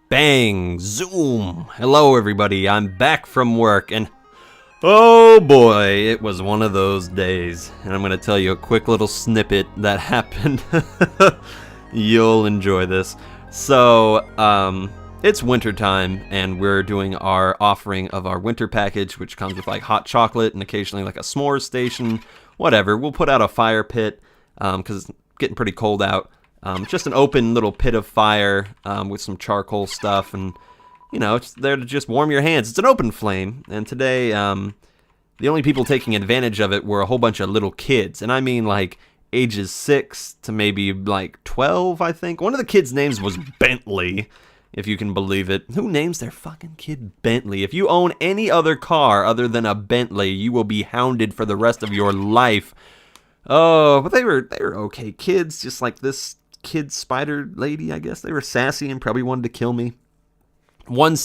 Bang! Zoom! Hello everybody, I'm back from work and oh boy, it was one of those days. And I'm going to tell you a quick little snippet that happened. You'll enjoy this. So, it's wintertime and we're doing our offering of our winter package, which comes with like hot chocolate and occasionally like a s'mores station, whatever. We'll put out a fire pit because it's getting pretty cold out. Just an open little pit of fire with some charcoal stuff, and you know, it's there to just warm your hands. It's an open flame, and today the only people taking advantage of it were a whole bunch of little kids, and I mean like ages 6 to maybe like 12, I think. One of the kids' names was Bentley, if you can believe it. Who names their fucking kid Bentley? If you own any other car other than a Bentley, you will be hounded for the rest of your life. Oh, but they were okay kids, just like this kid spider lady, I guess. They were sassy and probably wanted to kill me. One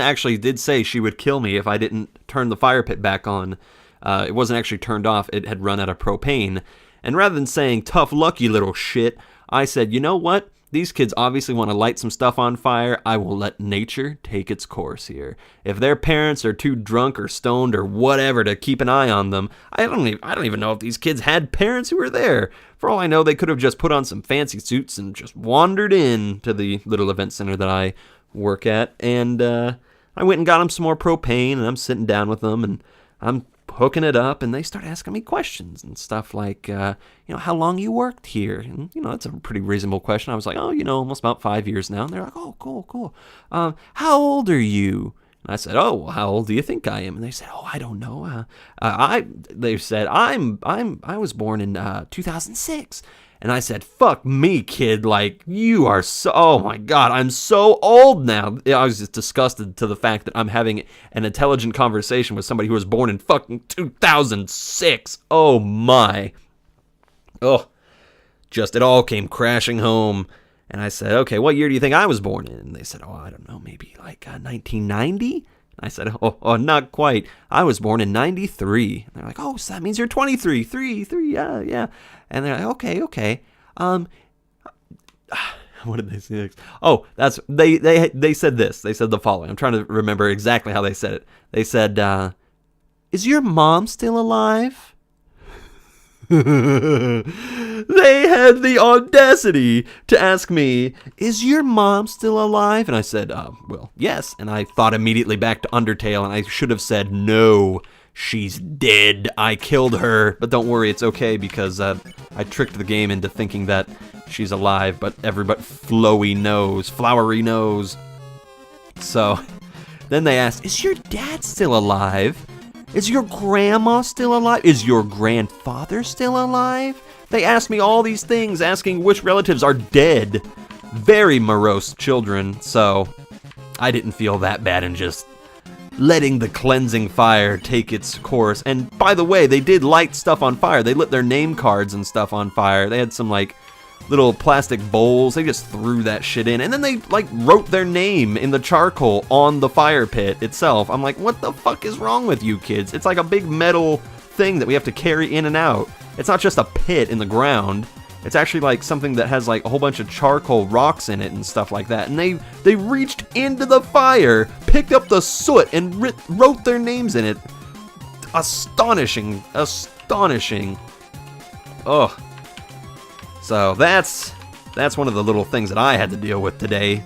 actually did say she would kill me if I didn't turn the fire pit back on. It wasn't actually turned off, it had run out of propane. And rather than saying, tough luck, you little shit, I said, you know what? These kids obviously want to light some stuff on fire. I will let nature take its course here. If their parents are too drunk or stoned or whatever to keep an eye on them, I don't even know if these kids had parents who were there. For all I know, they could have just put on some fancy suits and just wandered in to the little event center that I work at. And I went and got them some more propane, and I'm sitting down with them, and I'm hooking it up, and they start asking me questions and stuff like, how long you worked here? And, that's a pretty reasonable question. I was like, almost about 5 years now. And they're like, oh, cool. How old are you? And I said, oh, well, how old do you think I am? And they said, oh, I don't know. They said, I was born in 2006. And I said, fuck me, kid, like, you are so, oh my God, I'm so old now. I was just disgusted to the fact that I'm having an intelligent conversation with somebody who was born in fucking 2006. Oh my. Oh, just it all came crashing home. And I said, okay, what year do you think I was born in? And they said, oh, I don't know, maybe like 1990? I said, oh, not quite. I was born in 93. And they're like, oh, so that means you're 23. Three, yeah. And they're like, okay. What did they say next? Oh, they said this. They said the following. I'm trying to remember exactly how they said it. They said, is your mom still alive? They had the audacity to ask me, is your mom still alive? And I said, well, yes. And I thought immediately back to Undertale, and I should have said, no, she's dead. I killed her. But don't worry, it's okay, because I tricked the game into thinking that she's alive, but flowery nose. So then they asked, is your dad still alive? Is your grandma still alive? Is your grandfather still alive? They asked me all these things, asking which relatives are dead. Very morose children, so I didn't feel that bad in just letting the cleansing fire take its course. And by the way, they did light stuff on fire. They lit their name cards and stuff on fire. They had some like little plastic bowls. They just threw that shit in, and then they like wrote their name in the charcoal on the fire pit itself. I'm like, what the fuck is wrong with you kids? It's like a big metal thing that we have to carry in and out. It's not just a pit in the ground. It's actually like something that has like a whole bunch of charcoal rocks in it and stuff like that. And they reached into the fire, picked up the soot, and wrote their names in it. Astonishing. Ugh. So that's one of the little things that I had to deal with today.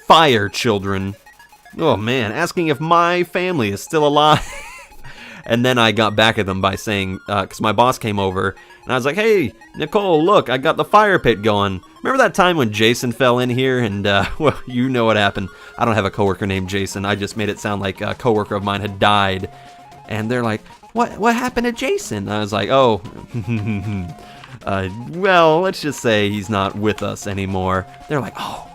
Fire children. Oh man, asking if my family is still alive. And then I got back at them by saying, because my boss came over, and I was like, hey, Nicole, look, I got the fire pit going. Remember that time when Jason fell in here? And, well, you know what happened. I don't have a coworker named Jason. I just made it sound like a coworker of mine had died. And they're like, what happened to Jason? And I was like, oh, well, let's just say he's not with us anymore. They're like, oh,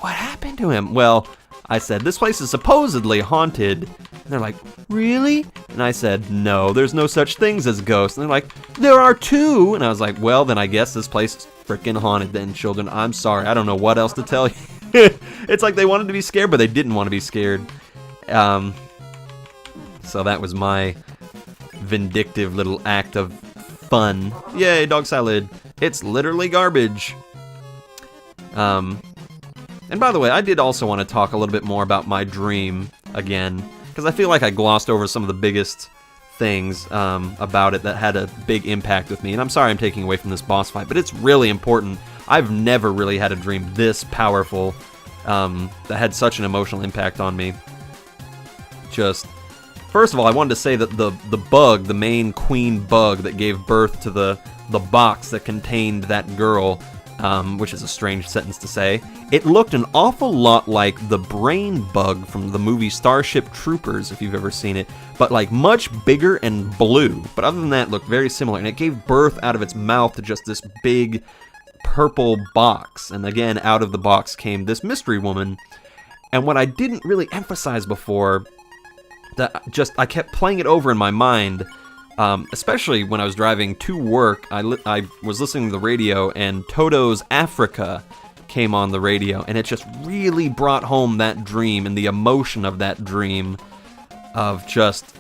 what happened to him? Well, I said, this place is supposedly haunted. And they're like, really? And I said, no, there's no such things as ghosts. And they're like, there are too. And I was like, well, then I guess this place is freaking haunted then, children. I'm sorry. I don't know what else to tell you. It's like they wanted to be scared, but they didn't want to be scared. So that was my vindictive little act of fun. Yay, dog salad. It's literally garbage. And by the way, I did also want to talk a little bit more about my dream again, because I feel like I glossed over some of the biggest things about it that had a big impact with me. And I'm sorry I'm taking away from this boss fight, but it's really important. I've never really had a dream this powerful that had such an emotional impact on me. Just, first of all, I wanted to say that the bug, the main queen bug that gave birth to the box that contained that girl, which is a strange sentence to say, it looked an awful lot like the brain bug from the movie Starship Troopers, if you've ever seen it, but like much bigger and blue. But other than that, it looked very similar, and it gave birth out of its mouth to just this big purple box. And again, out of the box came this mystery woman. And what I didn't really emphasize before, that just I kept playing it over in my mind, especially when I was driving to work. I was listening to the radio, and Toto's Africa came on the radio, and it just really brought home that dream and the emotion of that dream of just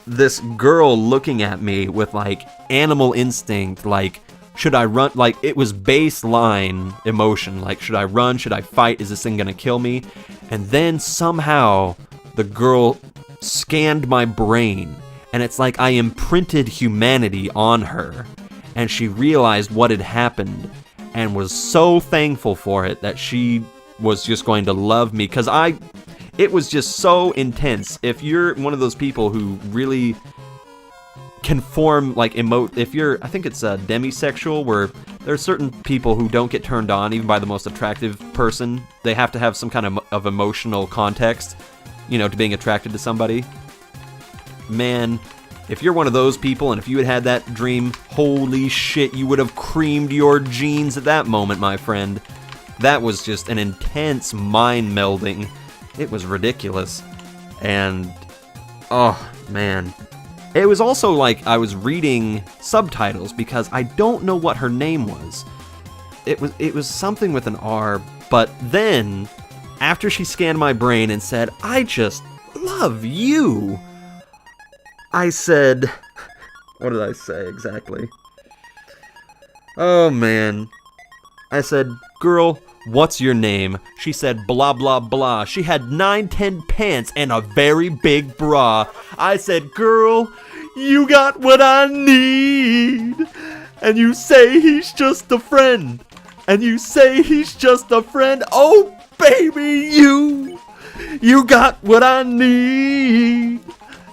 this girl looking at me with like animal instinct, like, should I run? Like, it was baseline emotion, like, should I run, should I fight, is this thing gonna kill me? And then somehow the girl scanned my brain, and it's like I imprinted humanity on her, and she realized what had happened and was so thankful for it that she was just going to love me, because it was just so intense. If you're one of those people who really can form, like, if you're, I think it's demisexual, where there are certain people who don't get turned on even by the most attractive person. They have to have some kind of emotional context, you know, to being attracted to somebody. Man, if you're one of those people, and if you had had that dream, holy shit, you would have creamed your jeans at that moment, my friend. That was just an intense mind melding. It was ridiculous. And, oh, man. It was also like I was reading subtitles, because I don't know what her name was. It was something with an R, but then, after she scanned my brain and said, "I just love you," I said, what did I say exactly? Oh man. I said, "Girl, what's your name?" She said, "Blah, blah, blah." She had 9-10 pants and a very big bra. I said, "Girl, you got what I need." And you say he's just a friend. And you say he's just a friend. Oh, baby, you got what I need.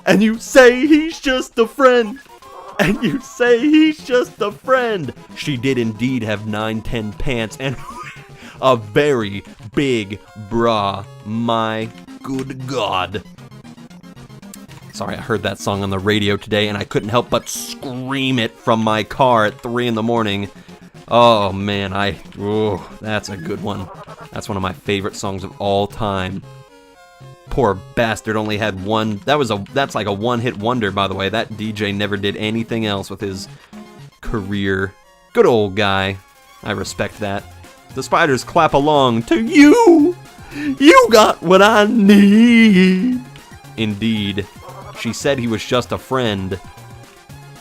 And you say he's just a friend. And you say he's just a friend. She did indeed have 9-10 pants and a very big bra. My good God. Sorry, I heard that song on the radio today, and I couldn't help but scream it from my car at 3 in the morning. Oh man, that's a good one. That's one of my favorite songs of all time. Poor bastard only had one. That's like a one-hit wonder, by the way. That DJ never did anything else with his career. Good old guy. I respect that. The spiders clap along to you. You got what I need. Indeed. She said he was just a friend.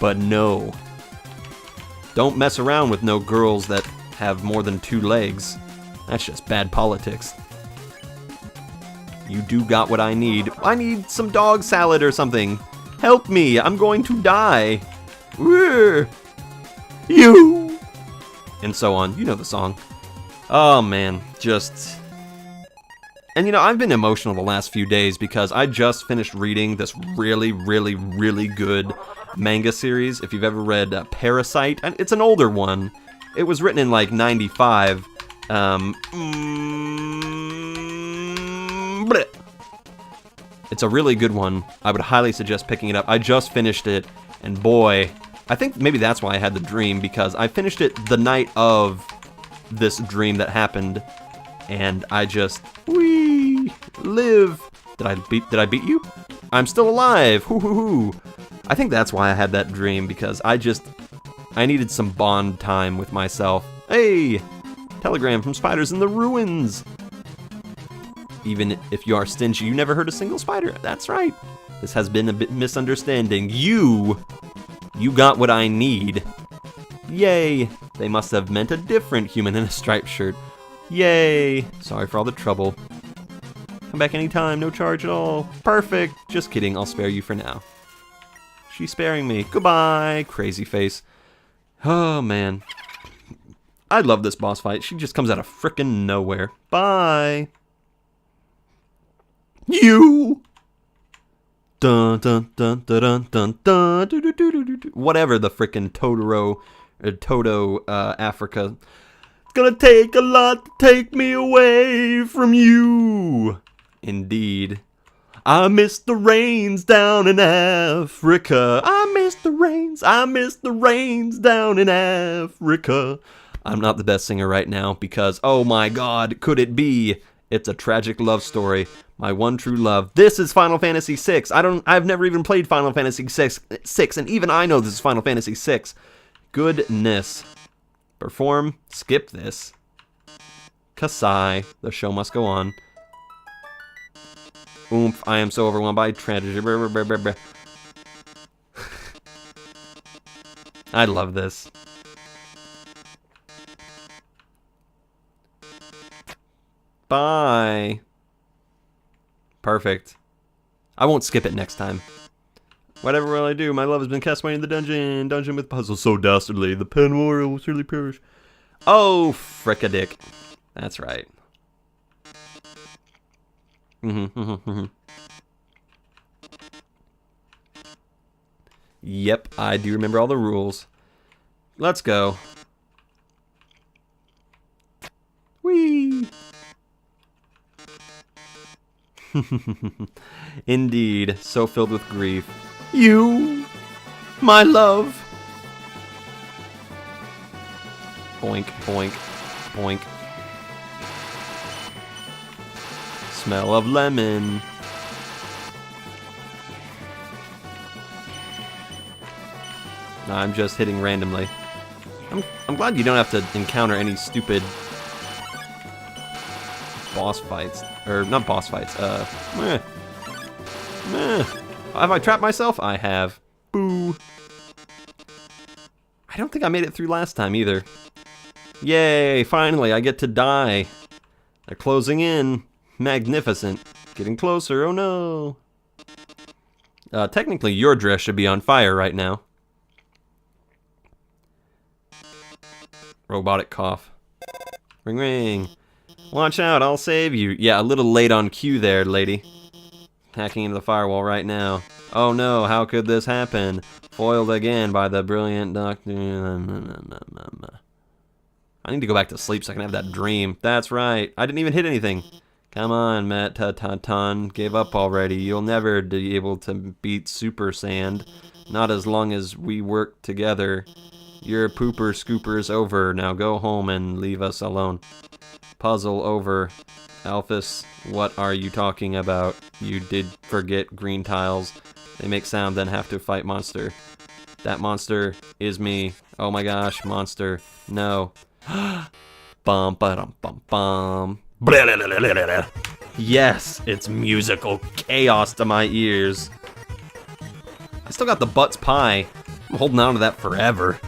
But no. Don't mess around with no girls that have more than 2 legs. That's just bad politics. You do got what I need. I need some dog salad or something. Help me, I'm going to die. You. And so on. You know the song. Oh man, just... And you know, I've been emotional the last few days because I just finished reading this really, really, really good manga series. If you've ever read Parasite, and it's an older one. It was written in like 95. It's a really good one. I would highly suggest picking it up. I just finished it, and boy, I think maybe that's why I had the dream, because I finished it the night of this dream that happened, and I just live. Did I beat you? I'm still alive. Hoo hoo hoo. I think that's why I had that dream, because I needed some bond time with myself. Hey, telegram from spiders in the ruins. Even if you are stingy, you never hurt a single spider. That's right. This has been a bit misunderstanding. You got what I need. Yay. They must have meant a different human in a striped shirt. Yay! Sorry for all the trouble. Come back anytime, no charge at all. Perfect! Just kidding, I'll spare you for now. She's sparing me. Goodbye, crazy face. Oh, man. I love this boss fight. She just comes out of frickin' nowhere. Bye! You! Dun dun dun dun dun dun dun dun dun dun dun dun. Whatever the frickin' Toto Africa. It's gonna take a lot to take me away from you. Indeed. I miss the rains down in Africa. I miss the rains down in Africa. I'm not the best singer right now because, oh my god, could it be? It's a tragic love story. My one true love. This is Final Fantasy VI. I've never even played Final Fantasy VI, and even I know this is Final Fantasy VI. Goodness. Perform. Skip this. Kasai. The show must go on. Oomph. I am so overwhelmed by tragedy. I love this. Bye. Perfect. I won't skip it next time. Whatever will I do? My love has been cast away in the dungeon. Dungeon with puzzles so dastardly. The pen warrior will surely perish. Oh, frick-a-dick. That's right. Yep, I do remember all the rules. Let's go. Whee! Indeed, so filled with grief. You, my love. Boink, boink, boink. Smell of lemon. I'm just hitting randomly. I'm glad you don't have to encounter any stupid boss fights. Or, not boss fights, Have I trapped myself? I have. Boo. I don't think I made it through last time either. Yay, finally, I get to die. They're closing in. Magnificent. Getting closer, oh no. Technically, your dress should be on fire right now. Robotic cough. Ring ring. Watch out, I'll save you. Yeah, a little late on cue there, lady. Hacking into the firewall right now. Oh no, how could this happen? Foiled again by the brilliant doctor. I need to go back to sleep so I can have that dream. That's right. I didn't even hit anything. Come on, Matt Tatan. Give up already. You'll never be able to beat Super Sand. Not as long as we work together. Your pooper scooper's over. Now go home and leave us alone. Puzzle over. Alphys, what are you talking about? You did forget green tiles. They make sound, then have to fight monster. That monster is me. Oh my gosh, monster. No. Bum ba-dum bum bum. Yes, it's musical chaos to my ears. I still got the Butts Pie. I'm holding on to that forever.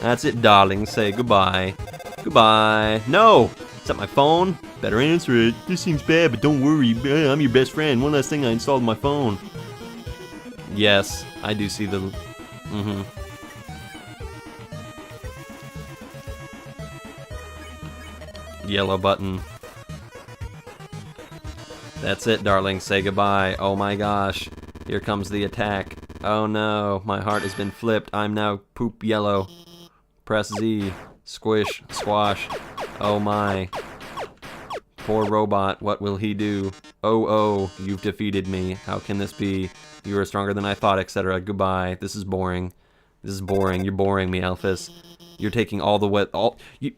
That's it, darling. Say goodbye. Goodbye. No! Is that my phone? Better answer it. This seems bad, but don't worry. I'm your best friend. One last thing I installed on my phone. Yes, I do see the... Yellow button. That's it, darling. Say goodbye. Oh my gosh. Here comes the attack. Oh no. My heart has been flipped. I'm now poop yellow. Press Z. Squish. Squash. Oh my. Poor robot. What will he do? Oh, you've defeated me. How can this be? You are stronger than I thought, etc. Goodbye. This is boring. This is boring. You're boring me, Alphys. You're taking all the wet. You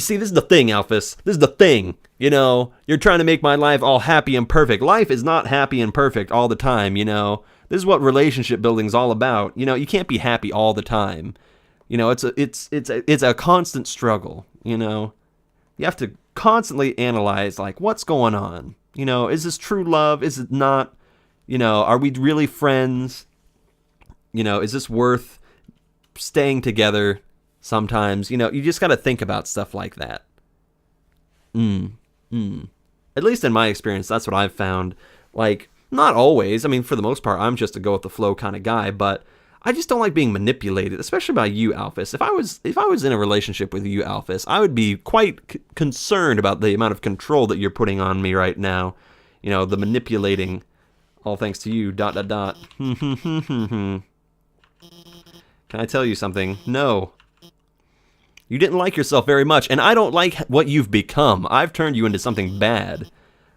see, this is the thing, Alphys. This is the thing. You know, you're trying to make my life all happy and perfect. Life is not happy and perfect all the time, you know. This is what relationship building's all about. You know, you can't be happy all the time. You know, it's a constant struggle, you know. You have to constantly analyze, like, what's going on? You know, is this true love? Is it not? You know, are we really friends? You know, is this worth staying together sometimes. You know, you just got to think about stuff like that. At least in my experience, that's what I've found. Like, not always. I mean, for the most part, I'm just a go with the flow kind of guy, but I just don't like being manipulated, especially by you, Alphys. If I was in a relationship with you, Alphys, I would be quite concerned about the amount of control that you're putting on me right now. You know, the manipulating, all thanks to you, ... Can I tell you something? No. You didn't like yourself very much, and I don't like what you've become. I've turned you into something bad.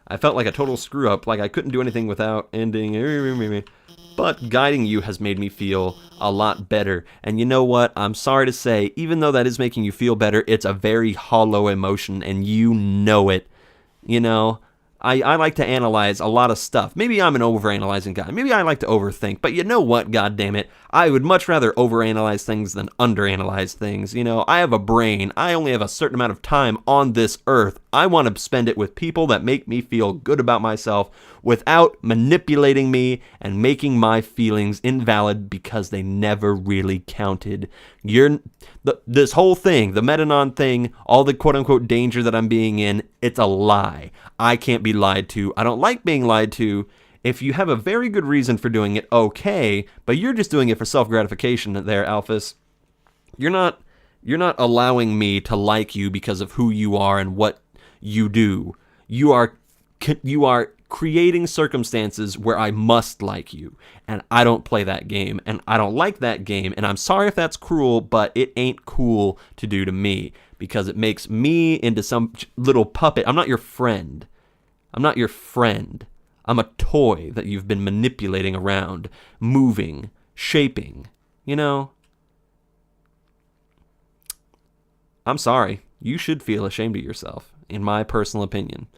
I felt like a total screw-up, like I couldn't do anything without ending. But guiding you has made me feel a lot better. And you know what? I'm sorry to say, even though that is making you feel better, it's a very hollow emotion, and you know it. You know, I like to analyze a lot of stuff. Maybe I'm an overanalyzing guy. Maybe I like to overthink. But you know what? God damn it. I would much rather overanalyze things than underanalyze things. You know, I have a brain. I only have a certain amount of time on this earth. I want to spend it with people that make me feel good about myself without manipulating me and making my feelings invalid because they never counted. counted. This whole thing, the Metanon thing, all the quote-unquote danger that I'm being in, it's a lie. I can't be lied to. I don't like being lied to. If you have a very good reason for doing it, okay, but you're just doing it for self-gratification there, Alphys. You're not allowing me to like you because of who you are and what you do. You are creating circumstances where I must like you, and I don't play that game, and I don't like that game, and I'm sorry if that's cruel, but it ain't cool to do to me, because it makes me into some little puppet. I'm not your friend. I'm not your friend. I'm a toy that you've been manipulating around, moving, shaping, you know? I'm sorry. You should feel ashamed of yourself, in my personal opinion.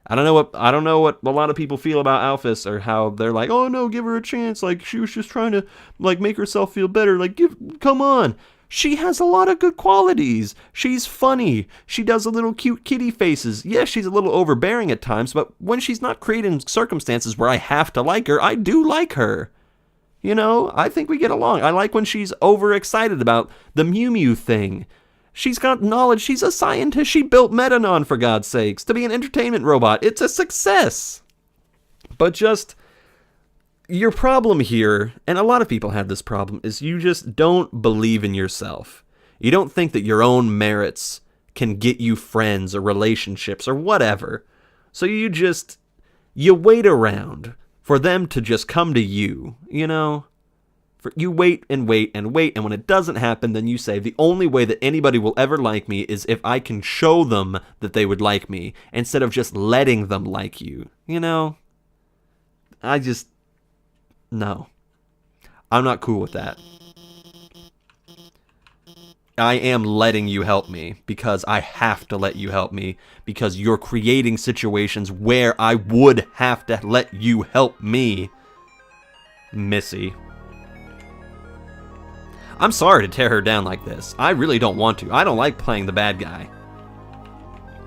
I don't know what a lot of people feel about Alphys, or how they're like, oh no, give her a chance. Like, she was just trying to, like, make herself feel better. Like, come on. She has a lot of good qualities. She's funny. She does a little cute kitty faces. Yes, she's a little overbearing at times, but when she's not creating circumstances where I have to like her, I do like her. You know, I think we get along. I like when she's overexcited about the Mew Mew thing. She's got knowledge. She's a scientist. She built Metanon, for God's sakes, to be an entertainment robot. It's a success. But just, your problem here, and a lot of people have this problem, is you just don't believe in yourself. You don't think that your own merits can get you friends or relationships or whatever. So you wait around for them to just come to you, you know? You wait and wait and wait, and when it doesn't happen, then you say, the only way that anybody will ever like me is if I can show them that they would like me, instead of just letting them like you, you know? No. I'm not cool with that. I am letting you help me, because I have to let you help me, because you're creating situations where I would have to let you help me. Missy. I'm sorry to tear her down like this. I really don't want to. I don't like playing the bad guy.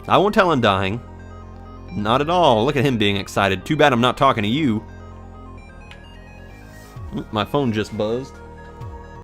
I won't tell Undying. Not at all. Look at him being excited. Too bad I'm not talking to you. My phone just buzzed.